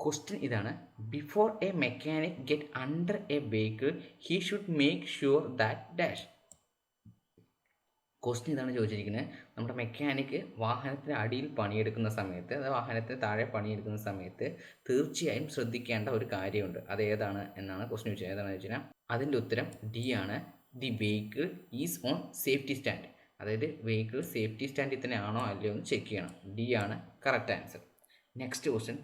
Question ഇതാണ്, before A mechanic get under A vehicle he should make sure that dash. Question ഇതാണ് ചോദിച്ചിരിക്കുന്നത്, നമ്മുടെ mechanic വാഹനത്തിന് അടിയിൽ പണിയെടുക്കുന്ന സമയത്ത്, അതായത് വാഹനത്തിന് താഴെ പണിയെടുക്കുന്ന സമയത്ത് തീർച്ചയായും ശ്രദ്ധിക്കേണ്ട ഒരു കാര്യമുണ്ട്. അത് ഏതാണ് എന്നാണ് ക്വസ്റ്റ്യൻ ചോദിച്ചത്. ഏതാണെന്ന് വെച്ച് കഴിഞ്ഞാൽ അതിൻ്റെ ഉത്തരം ഡി ആണ്. The vehicle is on safety stand. അതായത് വെഹിക്കിൾ സേഫ്റ്റി സ്റ്റാൻഡിൽ തന്നെ ആണോ അല്ലയോ എന്ന് ചെക്ക് ചെയ്യണം. ഡി ആണ് correct answer. Next question,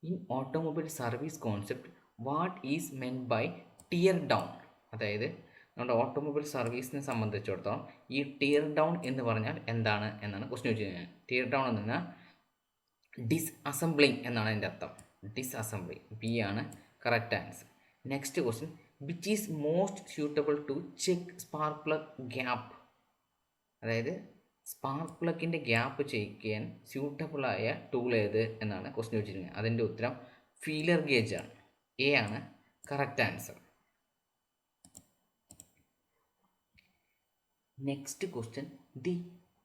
in automobile service concept what is meant by tear down. അതായത് നമ്മുടെ ഓട്ടോമൊബൈൽ സർവീസിനെ സംബന്ധിച്ചിടത്തോളം ഈ ടിയർ ഡൗൺ എന്ന് പറഞ്ഞാൽ എന്താണ് എന്നാണ് ക്വസ്റ്റ്യൻ ചോദിച്ചിരിക്കുന്നത്. ടിയർ ഡൗൺ എന്ന് പറഞ്ഞാൽ ഡിസ്അസംബ്ലിങ് എന്നാണ് അതിൻ്റെ അർത്ഥം. ഡിസ്അസംബ്ലിങ്. ബി ആണ് correct answer. Next question, which is most suitable to check spark plug gap. അതായത് സ്പാർക്ക് പ്ലഗിൻ്റെ ഗ്യാപ്പ് ചെക്ക് ചെയ്യാൻ സ്യൂട്ടബിളായ ടൂൾ ഏത് എന്നാണ് ക്വസ്റ്റ്യൻ ചോദിച്ചിരിക്കുന്നത്. അതിൻ്റെ ഉത്തരം ഫീലർ ഗേജ് ആണ്. എ ആണ് correct answer. Next question, the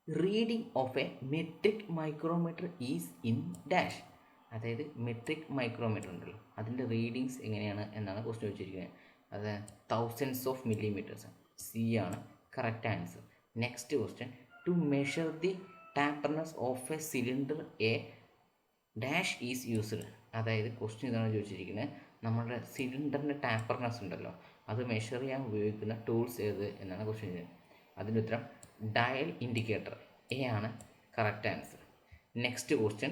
reading of a metric micrometer is in dash. അതായത് മെട്രിക് മൈക്രോമീറ്റർ ഉണ്ടല്ലോ, അതിൻ്റെ റീഡിങ്സ് എങ്ങനെയാണ് എന്നാണ് ക്വസ്റ്റ്യൻ ചോദിച്ചിരിക്കുന്നത്. അത് തൗസൻഡ്സ് ഓഫ് മില്ലിമീറ്റേഴ്സ്. സി ആണ് correct answer. Next question, to measure the taperness of a cylinder a dash is used. അതായത് question ഇതാണ് ചോദിച്ചിരിക്കുന്നത്, നമ്മുടെ സിലിണ്ടറിൻ്റെ ടാപ്പർനെസ് ഉണ്ടല്ലോ, അത് മെഷർ ചെയ്യാൻ ഉപയോഗിക്കുന്ന ടൂൾസ് ഏത് എന്നാണ് ക്വസ്റ്റ്യൻ ചെയ്യുന്നത്. അതിൻ്റെ ഉത്തരം ഡയൽ ഇൻഡിക്കേറ്റർ. എ ആണ് correct answer. Next question,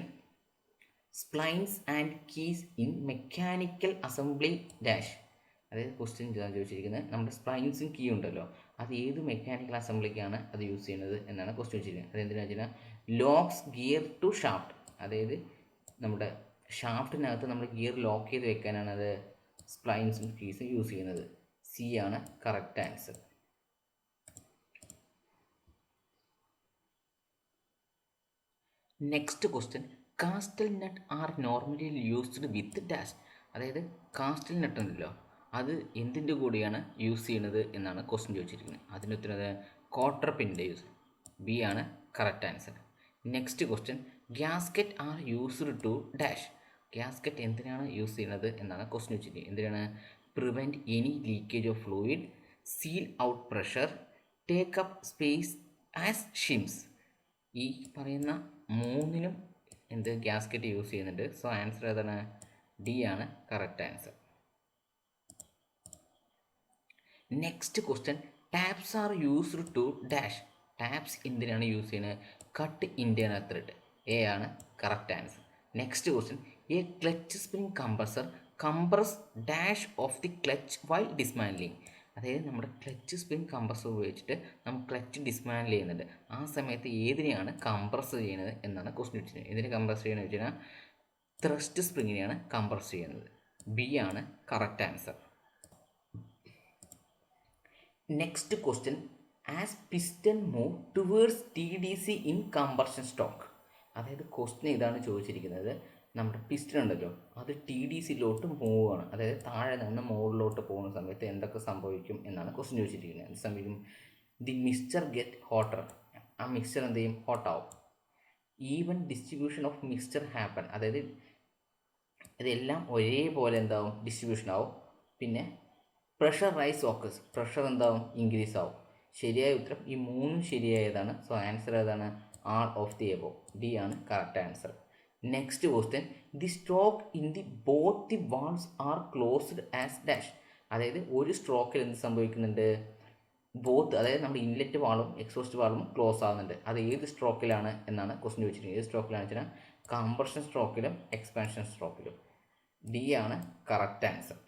splines and keys in mechanical assembly dash. അതായത് ക്വസ്റ്റ്യൻ ഇതാണ് ചോദിച്ചിരിക്കുന്നത്, നമ്മുടെ സ്പ്ലൈൻസും കീ ഉണ്ടല്ലോ, അത് ഏത് മെക്കാനിക്കൽ അസംബ്ലിക്കാണ് അത് യൂസ് ചെയ്യുന്നത് എന്നാണ് ക്വസ്റ്റ്യൻ ചോദിച്ചിരിക്കുന്നത്. അതെന്തിനാണെന്ന് വെച്ചാൽ ലോക്സ് ഗിയർ ടു ഷാഫ്റ്റ്. അതായത് നമ്മുടെ ഷാഫ്റ്റിനകത്ത് നമ്മൾ ഗിയർ ലോക്ക് ചെയ്ത് വെക്കാനാണ് അത് സ്പ്ലൈൻസും കീസും യൂസ് ചെയ്യുന്നത്. സി ആണ് correct answer. Next question, castle നട്ട് ആർ നോർമലി യൂസ്ഡ് വിത്ത് ഡാഷ്. അതായത് കാസ്റ്റൽ നട്ട് ഉണ്ടല്ലോ, അത് എന്തിൻ്റെ കൂടെയാണ് യൂസ് ചെയ്യുന്നത് എന്നാണ് ക്വസ്റ്റ്യൻ ചോദിച്ചിരിക്കുന്നത്. അതിന് ഉത്തരം ക്വാർട്ടർ പിന്നിൻ്റെ യൂസ്. ബി ആണ് correct answer. Next question, gasket are used to dash. Gasket എന്തിനാണ് യൂസ് ചെയ്യുന്നത് എന്നാണ് ക്വസ്റ്റ്യൻ ചോദിച്ചിരിക്കുന്നത്. എന്തിനാണ്? Prevent any leakage of fluid, seal out pressure, take up space as shims. ഈ പറയുന്ന മൂന്നിനും ഗ്യാസ്കറ്റ് യൂസ് ചെയ്യുന്നുണ്ട്. സോ ആൻസർ ഏതാണ്? ഡി ആണ് correct answer. Next question, taps are used to dash. Taps എന്തിനാണ് യൂസ് ചെയ്യുന്നത്? Cut internal thread. എ ആണ് correct answer. Next question, a clutch spring compressor compress dash of the clutch while dismantling. അതായത് നമ്മുടെ clutch spring compressor ഉപയോഗിച്ചിട്ട് നമ്മൾ clutch dismantle ചെയ്യുന്നുണ്ട്. ആ സമയത്ത് ഏതിനെയാണ് കംപ്രസ് ചെയ്യുന്നത് എന്നാണ് ക്വസ്റ്റ്യൻ വെച്ചിട്ട്. ഇതിനെ കംപ്രസ് ചെയ്യുന്നത് വെച്ച് കഴിഞ്ഞാൽ ത്രസ്റ്റ് സ്പ്രിങ്ങിനെയാണ് കംപ്രസ് ചെയ്യുന്നത്. ബി ആണ് correct answer. Next question, as piston move towards TDC in combustion stock. അതായത് ക്വസ്റ്റ്യൻ ഇതാണ് ചോദിച്ചിരിക്കുന്നത്, നമ്മുടെ പിസ്റ്റൺ ഉണ്ടല്ലോ അത് TDCയിലോട്ട് മൂവ് ആണ്, അതായത് താഴെ നിന്ന് മുകളിലോട്ട് പോകുന്ന സമയത്ത് എന്തൊക്കെ സംഭവിക്കും എന്നാണ് ക്വസ്റ്റ്യൻ ചോദിച്ചിരിക്കുന്നത്. എന്ത് സംഭവിക്കും? The mixture get hotter. ആ മിക്സ്ചർ എന്ത് ചെയ്യും? ഹോട്ടാവും. Even distribution of mixture happen. അതായത് ഇതെല്ലാം ഒരേപോലെ എന്താവും? ഡിസ്ട്രിബ്യൂഷൻ ആവും. പിന്നെ പ്രഷർ റൈസ് ഓക്കസ്. പ്രഷർ എന്താവും? ഇൻക്രീസ് ആവും. ശരിയായ ഉത്തരം ഈ മൂന്നും ശരിയായതാണ്. സോ ആൻസർ ഏതാണ്? All of the above. D ആണ് correct answer. Next question, the stroke in the both the valves are closed as dash. അതായത് ഒരു സ്ട്രോക്കിൽ എന്ത് സംഭവിക്കുന്നുണ്ട്? ബോത്ത്, അതായത് നമ്മുടെ ഇൻലെറ്റ് വാളും എക്സോസ്റ്റ് വാളും ക്ലോസ് ആവുന്നുണ്ട്. അത് ഏത് സ്ട്രോക്കിലാണ് എന്നാണ് ക്വസ്റ്റ്യൻ ചോദിച്ചിരിക്കുന്നത്. ഏത് സ്ട്രോക്കിലാണ് വെച്ചാൽ കംപ്രഷൻ സ്ട്രോക്കിലും എക്സ്പാൻഷൻ സ്ട്രോക്കിലും. ഡി ആണ് correct answer.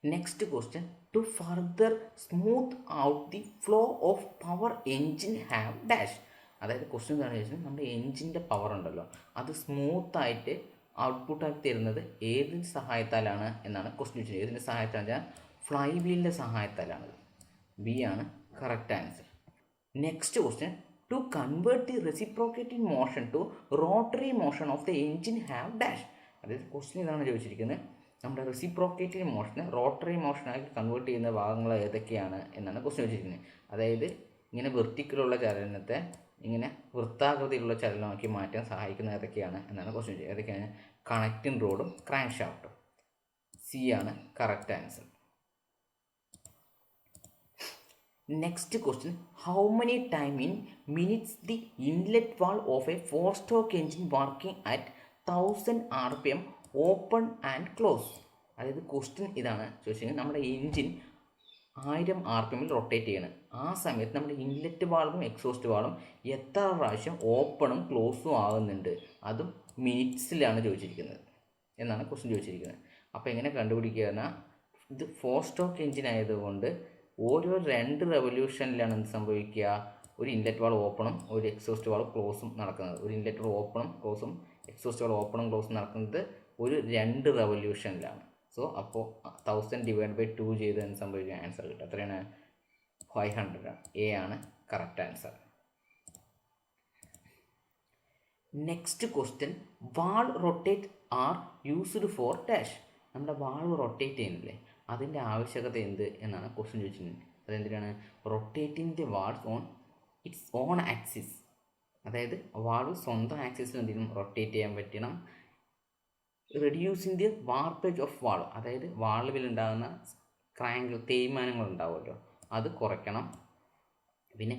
Next question, to further smooth out the flow of power engine have dash. അതായത് ക്വസ്റ്റ്യൻ എന്താണെന്ന് ചോദിച്ചാൽ നമ്മുടെ എൻജിൻ്റെ പവർ ഉണ്ടല്ലോ അത് സ്മൂത്തായിട്ട് ഔട്ട്പുട്ടാക്കി തരുന്നത് ഏതിൻ്റെ സഹായത്താലാണ് എന്നാണ് ക്വസ്റ്റ്യൻ ചോദിച്ചത്. ഏതിൻ്റെ സഹായത്താൽ വെച്ചാൽ ഫ്ലൈ വീലിൻ്റെ സഹായത്താലാണ്. ബി ആണ് correct answer. Next question, to convert the reciprocating motion to rotary motion of the engine have dash. അതായത് ക്വസ്റ്റ്യൻ ഇതാണ് ചോദിച്ചിരിക്കുന്നത്, നമ്മുടെ റെസിപ്രോക്കേറ്റിംഗ് മോഷനെ റോട്ടറി മോഷനാക്കി കൺവേർട്ട് ചെയ്യുന്ന ഭാഗങ്ങൾ ഏതൊക്കെയാണ് എന്നാണ് ക്വസ്റ്റ്യൻ വെച്ചിരിക്കുന്നത്. അതായത് ഇങ്ങനെ വെർട്ടിക്കലുള്ള ചലനത്തെ ഇങ്ങനെ വൃത്താകൃതിയിലുള്ള ചലനമാക്കി മാറ്റാൻ സഹായിക്കുന്ന ഏതൊക്കെയാണ് എന്നാണ് ക്വസ്റ്റ്യൻ ചെയ്യുക. ഏതൊക്കെയാണ്? കണക്റ്റിംഗ് റോഡും ക്രാങ്ക് ഷാഫ്റ്റും. സി ആണ് correct answer. Next question, how many time in minutes the inlet valve of a 4-stroke engine working at 1000 rpm open and close? അതായത് ക്വസ്റ്റ്യൻ ഇതാണ് ചോദിച്ചത്, നമ്മുടെ എൻജിൻ 1000 rpm റൊട്ടേറ്റ് ചെയ്യണം. ആ സമയത്ത് നമ്മുടെ ഇൻലെറ്റ് വാൾവും എക്സോസ്റ്റ് വാൾവും എത്ര പ്രാവശ്യം ഓപ്പണും ക്ലോസും ആകുന്നുണ്ട്, അതും മിനിറ്റ്സിലാണ് ചോദിച്ചിരിക്കുന്നത് എന്നാണ് ക്വസ്റ്റ്യൻ ചോദിച്ചിരിക്കുന്നത്. അപ്പോൾ എങ്ങനെ കണ്ടുപിടിക്കുക എന്നാൽ, ഇത് 4-stroke എൻജിൻ ആയതുകൊണ്ട് ഓരോ 2 റെവല്യൂഷനിലാണ് എന്ത് സംഭവിക്കുക, ഒരു ഇൻലെറ്റ് വാൾ ഓപ്പണും ഒരു എക്സോസ്റ്റ് വാൾ ക്ലോസും നടക്കുന്നത്. ഒരു ഇൻലെറ്റ് വാൾ ഓപ്പണും ക്ലോസും എക്സോസ്റ്റ് വാൾ ഓപ്പണും ക്ലോസും നടക്കുന്നത് ഒരു 2 റെവല്യൂഷനിലാണ്. സോ അപ്പോൾ 1000 ഡിവൈഡ് ബൈ 2 ചെയ്ത് എന്ത് സംഭവിക്കുക, ആൻസർ കിട്ടും. എത്രയാണ്? 500. എ ആണ് correct answer. Next question, valve rotate are used for dash. നമ്മുടെ വാൾവ് റൊട്ടേറ്റ് ചെയ്യുന്നില്ലേ, അതിൻ്റെ ആവശ്യകത എന്ത് എന്നാണ് ക്വസ്റ്റ്യൻ ചോദിച്ചിട്ടുണ്ട്. അതെന്തിനാണ്? Rotating the valve on its own axis. അതായത് വാൾവ് സ്വന്തം ആക്സിസിൽ എന്തെങ്കിലും റൊട്ടേറ്റ് ചെയ്യാൻ പറ്റണം. Reducing the warpage of valve, അതായത് വാൾവിലുണ്ടാകുന്ന ക്രാങ്ക് തേയ്മാനങ്ങൾ ഉണ്ടാവുമല്ലോ, അത് കുറയ്ക്കണം. പിന്നെ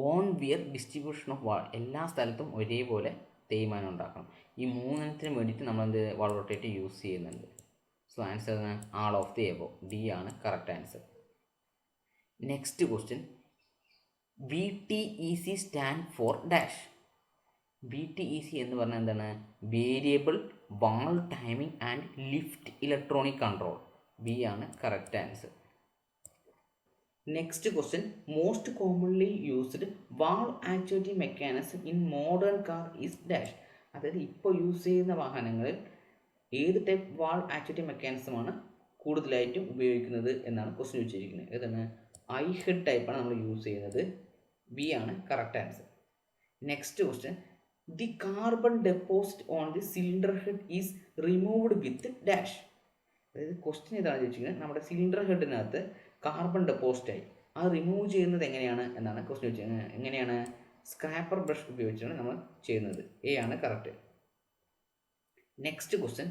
on wear distribution of valve, എല്ലാ സ്ഥലത്തും ഒരേപോലെ തേയ്മാനം ഉണ്ടാക്കണം. ഈ 3 വേണ്ടിയിട്ട് നമ്മൾ എന്ത് വാൾ റൊട്ടേറ്റ് യൂസ് ചെയ്യുന്നുണ്ട്. So answer all of the above. D ആണ് correct answer. Next question, VTEC stand for dash. VTEC എന്ന് പറഞ്ഞാൽ എന്താണ്? Variable valve timing and lift electronic control. B ആണ് correct answer. Next question, most commonly used valve actuating mechanism in modern car is dash. അതായത് ഇപ്പോൾ use ചെയ്യുന്ന വാഹനങ്ങളിൽ ഏത് type വാൾ actuating മെക്കാനിസമാണ് കൂടുതലായിട്ടും ഉപയോഗിക്കുന്നത് എന്നാണ് ക്വസ്റ്റ്യൻ ചോദിച്ചിരിക്കുന്നത്. ഏതാണ്? ഐ ഹെഡ് ടൈപ്പാണ് നമ്മൾ യൂസ് ചെയ്യുന്നത്. ബി ആണ് correct answer. Next question, the carbon deposit on the cylinder head is removed with dash. അതായത് ക്വസ്റ്റ്യൻ ഇതാണ് ചോദിച്ചിരിക്കുന്നത്, നമ്മുടെ സിലിണ്ടർ ഹെഡിനകത്ത് കാർബൺ ഡെപ്പോസിറ്റ് ആയി, അത് റിമൂവ് ചെയ്യുന്നത് എങ്ങനെയാണ് എന്നാണ് ക്വസ്റ്റ്യൻ ചോദിച്ചത്. എങ്ങനെയാണ്? സ്ക്രാപ്പർ ബ്രഷ് ഉപയോഗിച്ചാണ് നമ്മൾ ചെയ്യുന്നത്. എ ആണ് correct. Next question,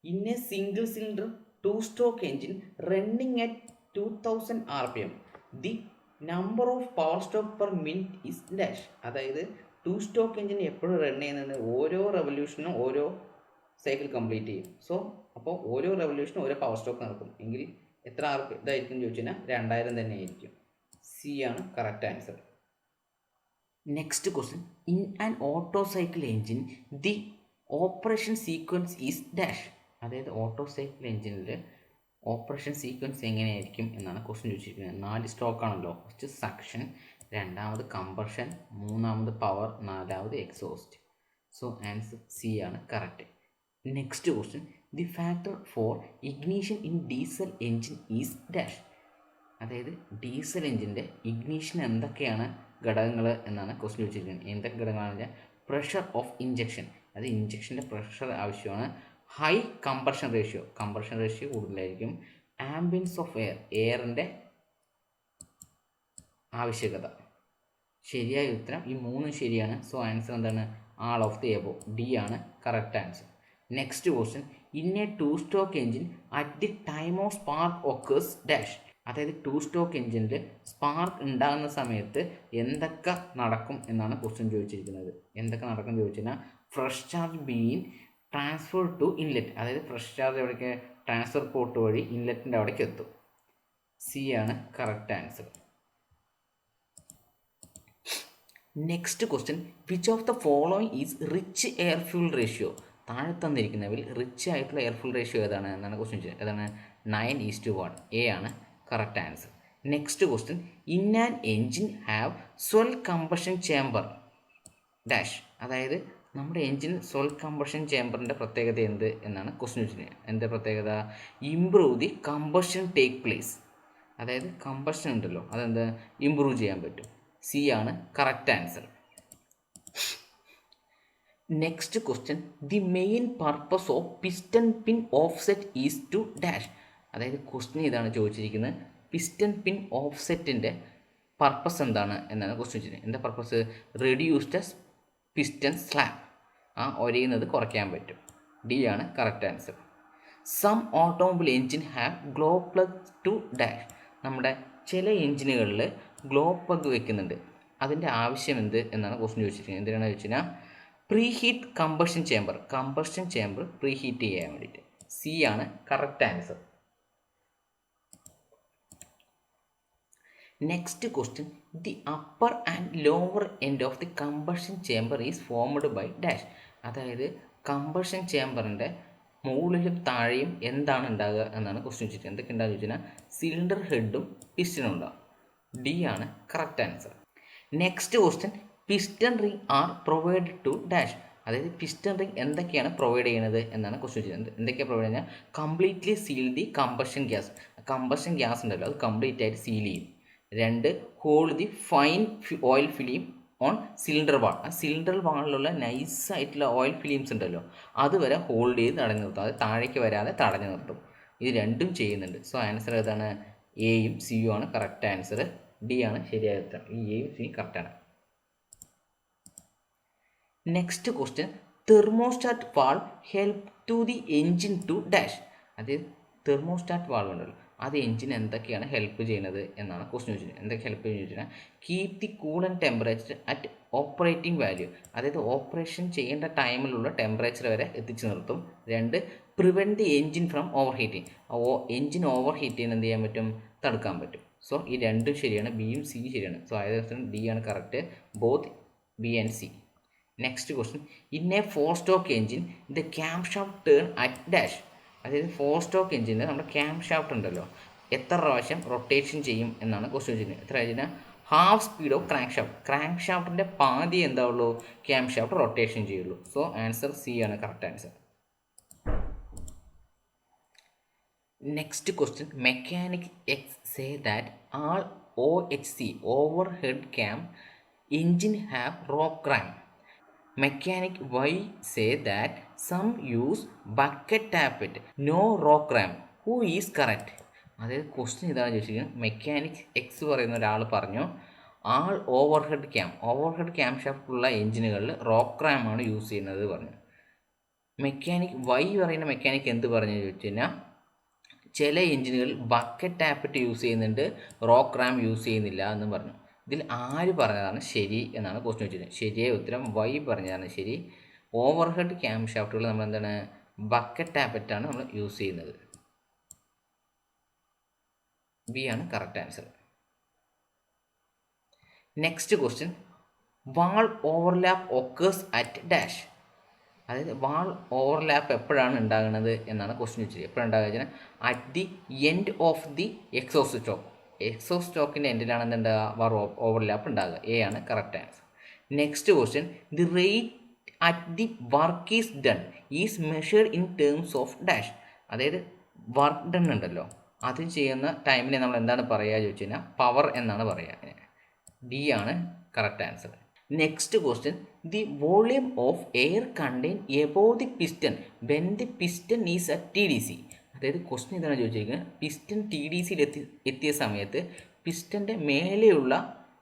in A single cylinder 2-stroke engine running at 2000 rpm the number of power stroke per minute is dash. അതായത് 2-stroke എഞ്ചിൻ എപ്പോഴും റൺ ചെയ്യുന്നത് ഓരോ റെവല്യൂഷനും ഓരോ സൈക്കിൾ കംപ്ലീറ്റ് ചെയ്യും. സോ അപ്പോൾ ഓരോ റെവല്യൂഷനും ഓരോ പവർ സ്ട്രോക്ക് നടക്കും. എങ്കിൽ എത്ര ഇതായിരിക്കും ചോദിച്ചു കഴിഞ്ഞാൽ 2000 തന്നെ ആയിരിക്കും. സി ആണ് correct answer. Next question, in an auto cycle engine the operation sequence is dash. അതായത് ഓട്ടോ സൈക്കിൾ എഞ്ചിനിൽ ഓപ്പറേഷൻ സീക്വൻസ് എങ്ങനെയായിരിക്കും എന്നാണ് ക്വസ്റ്റ്യൻ ചോദിച്ചിരിക്കുന്നത്. 4 സ്ട്രോക്കാണല്ലോ. ഫസ്റ്റ് സക്ഷൻ, രണ്ടാമത് കമ്പർഷൻ, മൂന്നാമത് പവർ, നാലാമത് എക്സോസ്റ്റ്. സോ ആൻസർ സി ആണ് correct. Next question, the factor for ignition in diesel engine is dash. അതായത് ഡീസൽ എഞ്ചിൻ്റെ ഇഗ്നീഷൻ എന്തൊക്കെയാണ് ഘടകങ്ങൾ എന്നാണ് ക്വസ്റ്റ്യൻ ചോദിച്ചിരിക്കുന്നത്. എന്തൊക്കെ ഘടകങ്ങളാണെന്ന് വെച്ചാൽ, പ്രഷർ ഓഫ് ഇഞ്ചക്ഷൻ, അത് ഇഞ്ചക്ഷൻ്റെ പ്രഷർ ആവശ്യമാണ്. ഹൈ കമ്പർഷൻ റേഷ്യോ കൂടുതലായിരിക്കും. ആംബിയൻസ് ഓഫ് എയറിൻ്റെ ആവശ്യകത. ശരിയായ ഉത്തരം ഈ 3 ശരിയാണ്. സോ ആൻസർ എന്താണ്? All of the above. D ആണ് correct answer. Next question, in a 2-stroke engine at the time of spark occurs dash. അതായത് 2-stroke എഞ്ചിനിൽ സ്പാർക്ക് ഉണ്ടാകുന്ന സമയത്ത് എന്തൊക്കെ നടക്കും എന്നാണ് ക്വസ്റ്റ്യൻ ചോദിച്ചിരിക്കുന്നത്. എന്തൊക്കെ നടക്കും ചോദിച്ചു കഴിഞ്ഞാൽ, fresh charge been transfer to inlet. അതായത് ഫ്രഷ് ചാർജ് എവിടേക്ക്? ട്രാൻസ്ഫർ പോർട്ട് വഴി ഇൻലെറ്റിൻ്റെ അവിടേക്ക് എത്തും. സി ആണ് correct answer. Next question, which of the following is rich air fuel ratio. താഴെ തന്നിരിക്കുന്നവയിൽ റിച്ച് ആയിട്ടുള്ള എയർ ഫ്യൂൾ റേഷ്യോ ഏതാണ് എന്നാണ് ക്വസ്റ്റ്യൻ ചോദിച്ചത്. ഏതാണ്? 9:1. എ ആണ് correct answer. Next question, in an engine have swell combustion chamber dash. അതായത് നമ്മുടെ എൻജിൻ സ്വെൽ കമ്പഷൻ ചേംബറിൻ്റെ പ്രത്യേകത എന്ത് എന്നാണ് ക്വസ്റ്റ്യൻ ചോദിച്ചത്. എന്താ പ്രത്യേകത? Improve the combustion take place. അതായത് കമ്പഷൻ ഉണ്ടല്ലോ, അതെന്താ? ഇംപ്രൂവ് ചെയ്യാൻ പറ്റും. സി ആണ് correct answer. Next question, the main purpose of piston pin offset is to dash. അതായത് ക്വസ്റ്റ്യൻ ഇതാണ് ചോദിച്ചിരിക്കുന്നത്, പിസ്റ്റൺ പിൻ ഓഫ്സെറ്റിൻ്റെ പർപ്പസ് എന്താണ് എന്നാണ് ക്വസ്റ്റ്യൻ ചോദിച്ചത്. എന്താ purpose? Reduce the piston slap, ആ ഒരയുന്നത് കുറയ്ക്കാൻ പറ്റും. ഡി ആണ് correct answer. Some automobile engine have glow plug to dash. നമ്മുടെ ചില എൻജിനുകളിൽ ഗ്ലോ പ്ലഗ് വെക്കുന്നുണ്ട്, അതിൻ്റെ ആവശ്യം എന്ത് എന്നാണ് ക്വസ്റ്റ്യൻ ചോദിച്ചിരിക്കുന്നത്. എന്തിനാണെന്ന് ചോദിച്ചു കഴിഞ്ഞാൽ preheat combustion chamber preheat ചെയ്യാൻ വേണ്ടിയിട്ട്. സി ആണ് correct answer. Next question, the upper and lower end of the combustion chamber is formed by dash. അതായത് കമ്പഷൻ ചേമ്പറിൻ്റെ മുകളിലും താഴെയും എന്താണ് ഉണ്ടാകുക എന്നാണ് ക്വസ്റ്റ്യൻ ചോദിച്ചിട്ട്. എന്തൊക്കെ ഉണ്ടാകുക ചോദിച്ചു കഴിഞ്ഞാൽ സിലിണ്ടർ ഹെഡും പിസ്റ്റനും ഉണ്ടാകും. ഡി ആണ് correct answer. Next question, piston ring are provide to dash. അതായത് പിസ്റ്റൺ റിംഗ് എന്തൊക്കെയാണ് പ്രൊവൈഡ് ചെയ്യുന്നത് എന്നാണ് ക്വസ്റ്റ്യൻ ചെയ്യുന്നത്. എന്തൊക്കെയാണ് പ്രൊവൈഡ് ചെയ്യുന്നത്? Completely seal the combustion gas ഉണ്ടല്ലോ, അത് കംപ്ലീറ്റ് ആയിട്ട് സീൽ ചെയ്യും. 2, hold the fine oil film on cylinder wall. ആ സിലിണ്ടർ വാളിലുള്ള നൈസായിട്ടുള്ള ഓയിൽ ഫിലിംസ് ഉണ്ടല്ലോ, അതുവരെ ഹോൾഡ് ചെയ്ത് തടഞ്ഞു നിർത്തും, അത് താഴേക്ക് വരാതെ തടഞ്ഞു നിർത്തും. ഇത് രണ്ടും ചെയ്യുന്നുണ്ട്. സോ ആൻസർ ഏതാണ്? എയും സിയും ആണ് കറക്റ്റ് ആൻസർ. ഡി ആണ് ശരിയായ ഉത്തരം. ഈ എയും സിയും കറക്റ്റാണ്. Next question, thermostat valve help to the engine to dash. അതായത് തെർമോസ്റ്റാറ്റ് വാൾവ് ഉണ്ടല്ലോ, അത് എൻജിൻ എന്തൊക്കെയാണ് ഹെൽപ്പ് ചെയ്യുന്നത് എന്നാണ് ക്വസ്റ്റ്യൻ ചോദിച്ചത്. എന്തൊക്കെ ഹെൽപ്പ് ചെയ്യുന്നത് ചോദിച്ചാൽ keep the cool and temperature at operating value. അതായത് ഓപ്പറേഷൻ ചെയ്യേണ്ട ടൈമിലുള്ള ടെമ്പറേച്ചർ വരെ എത്തിച്ചു നിർത്തും. 2, prevent the engine from over heating. Engine over heat ചെയ്യുന്ന എന്ത് ചെയ്യാൻ പറ്റും? തടുക്കാൻ പറ്റും. സോ ഈ രണ്ടും ശരിയാണ്, ബിയും സിയും ശരിയാണ്. സോ അതായത് ഡി ആണ് correct, both B and C. Next question, in A 4 stock engine the cam shaft turn at dash. അതായത് 4 സ്റ്റോക്ക് എൻജിന് നമ്മുടെ ക്യാം ഷാഫ്റ്റ് ഉണ്ടല്ലോ, എത്ര പ്രാവശ്യം റൊട്ടേഷൻ ചെയ്യും എന്നാണ് ക്വസ്റ്റ്യൻ ചോദിക്കുന്നത്. എത്ര കഴിഞ്ഞാൽ ഹാഫ് സ്പീഡ് ഓഫ് ക്രാങ്ക് ഷാഫ്റ്റിൻ്റെ പാതി എന്താവുള്ളൂ? ക്യാം ഷാഫ്റ്റ് റൊട്ടേഷൻ ചെയ്യുള്ളൂ. സോ ആൻസർ സി ആണ് correct answer. Next question, mechanic X say that all OHC overhead cam engine have rock Ram. Mechanic Y say that some use bucket tappet, no rock ram. Who is correct? അതായത് question ഇതാണ് ചോദിച്ചിരിക്കുന്നത്. Mechanic X പറയുന്ന ഒരാൾ പറഞ്ഞു ആൾ overhead cam ഷാഫ്റ്റുള്ള എഞ്ചിനുകളിൽ rock Ram ആണ് use ചെയ്യുന്നത് പറഞ്ഞു. Mechanic Y പറയുന്ന മെക്കാനിക് എന്ത് പറഞ്ഞു ചോദിച്ചു കഴിഞ്ഞാൽ ചില എഞ്ചിനുകളിൽ ബക്കറ്റ് ടാപ്പറ്റ് യൂസ് ചെയ്യുന്നുണ്ട്, റോക്ക് റാം യൂസ് ചെയ്യുന്നില്ല എന്ന് പറഞ്ഞു. ഇതിൽ ആര് പറഞ്ഞതാണ് ശരി എന്നാണ് ക്വസ്റ്റ്യൻ വെച്ചത്. ശരിയായ ഉത്തരം വൈ പറഞ്ഞതാണ് ശരി. ഓവർഹെഡ് ക്യാം ഷാഫ്റ്റുകൾ നമ്മൾ എന്താണ് ബക്കറ്റ് ടാപ്പറ്റാണ് നമ്മൾ യൂസ് ചെയ്യുന്നത്. ബി ആണ് correct answer. Next question, wall overlap occurs at dash. അതായത് വാൾ ഓവർലാപ്പ് എപ്പോഴാണ് ഉണ്ടാകുന്നത് എന്നാണ് ക്വസ്റ്റ്യൻ വെച്ചത്. എപ്പോഴാണ് ഉണ്ടാകുക വെച്ചാൽ at the end of the exhaust സ്റ്റോക്കിൻ്റെ എൻഡിലാണ് എന്തുണ്ടാകുക? വാൾ ഓവർലാപ്പ് ഉണ്ടാകുക. എ ആണ് correct answer. Next question, the rate at the work is done is measured in terms of dash. അതായത് വർക്ക് ഡൺ ഉണ്ടല്ലോ, അത് ചെയ്യുന്ന ടൈമിനെ നമ്മൾ എന്താണ് പറയുക ചോദിച്ചു കഴിഞ്ഞാൽ പവർ എന്നാണ് പറയുക. ഡി ആണ് correct answer. Next question, the volume of air contain above the piston when the piston is at TDC. അതായത് ക്വസ്റ്റ്യൻ ഇതാണ് ചോദിച്ചിരിക്കുന്നത്, പിസ്റ്റൺ TDCയിൽ എത്തിയ സമയത്ത് പിസ്റ്റൻ്റെ മേലെയുള്ള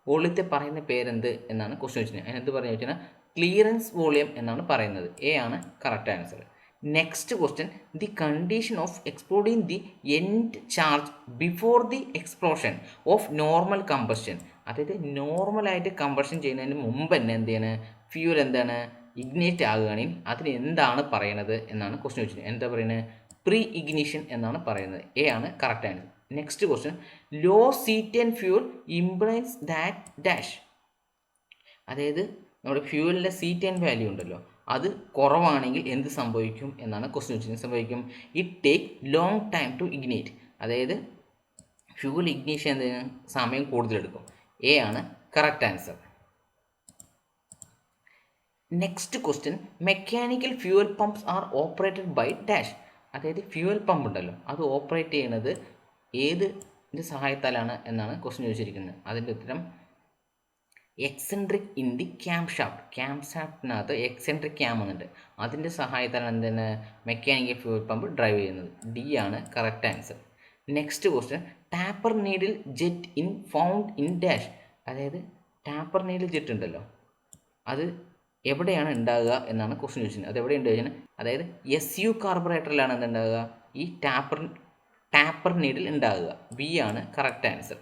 വോളിയത്തെ പറയുന്ന പേരെന്ത് എന്നാണ് ക്വസ്റ്റ്യൻ ചോദിച്ചത്. അതിനെന്ത് പറഞ്ഞു വെച്ചാൽ ക്ലിയറൻസ് വോളിയം എന്നാണ് പറയുന്നത്. എ ആണ് correct answer. Next question, the condition of exploding the end charge before the explosion of normal combustion. അതായത് നോർമലായിട്ട് കമ്പഷൻ ചെയ്യുന്നതിന് മുമ്പ് തന്നെ എന്ത് ചെയ്യണം? ഫ്യൂൽ എന്താണ് ഇഗ്നേറ്റ് ആകുകയാണെങ്കിൽ അതിന് എന്താണ് പറയണത് എന്നാണ് ക്വസ്റ്റ്യൻ ചോദിച്ചത്. എന്താ പറയുന്നത്? പ്രീ ഇഗ്നിഷൻ എന്നാണ് പറയുന്നത്. എ ആണ് correct answer. Next question, low C10 fuel implies that dash. അതായത് നമ്മുടെ ഫ്യൂവലിൻ്റെ C10 വാല്യൂ ഉണ്ടല്ലോ, അത് കുറവാണെങ്കിൽ എന്ത് സംഭവിക്കും എന്നാണ് ക്വസ്റ്റ്യൻ ചോദിച്ചത്. സംഭവിക്കും it take long time to ignite. അതായത് ഫ്യൂവൽ ഇഗ്നീഷൻ എന്തിന് സമയം കൂടുതലെടുക്കും. എ ആണ് correct answer. Next question, mechanical fuel pumps are operated by dash. അതായത് ഫ്യൂവൽ പമ്പ് ഉണ്ടല്ലോ, അത് ഓപ്പറേറ്റ് ചെയ്യുന്നത് ഏതിൻ്റെ സഹായത്താലാണ് എന്നാണ് ക്വസ്റ്റ്യൻ ചോദിച്ചിരിക്കുന്നത്. അതിൻ്റെ ഉത്തരം എക്സെൻട്രിക് ഇൻ ദി ക്യാം ഷാഫ്റ്റിനകത്ത് എക്സെൻട്രിക് ക്യാം വന്നിട്ട് അതിൻ്റെ സഹായത്താലാണ് എന്താണ് മെക്കാനിക്കൽ ഫ്യൂവൽ പമ്പ് ഡ്രൈവ് ചെയ്യുന്നത്. ഡി ആണ് correct answer. Next question, taper needle jet in found in dash. അതായത് ടാപ്പർ നീഡിൽ ജെറ്റ് ഉണ്ടല്ലോ, അത് എവിടെയാണ് ഉണ്ടാകുക എന്നാണ് ക്വസ്റ്റ്യൻ ചോദിച്ചത്. അത് എവിടെ ഉണ്ട് ചോദിച്ചാൽ, അതായത് SU കാർബറേറ്ററിലാണ് എന്തുണ്ടാകുക, ഈ ടാപ്പർ നീഡിൽ ഉണ്ടാകുക. ബി ആണ് കറക്റ്റ് ആൻസർ.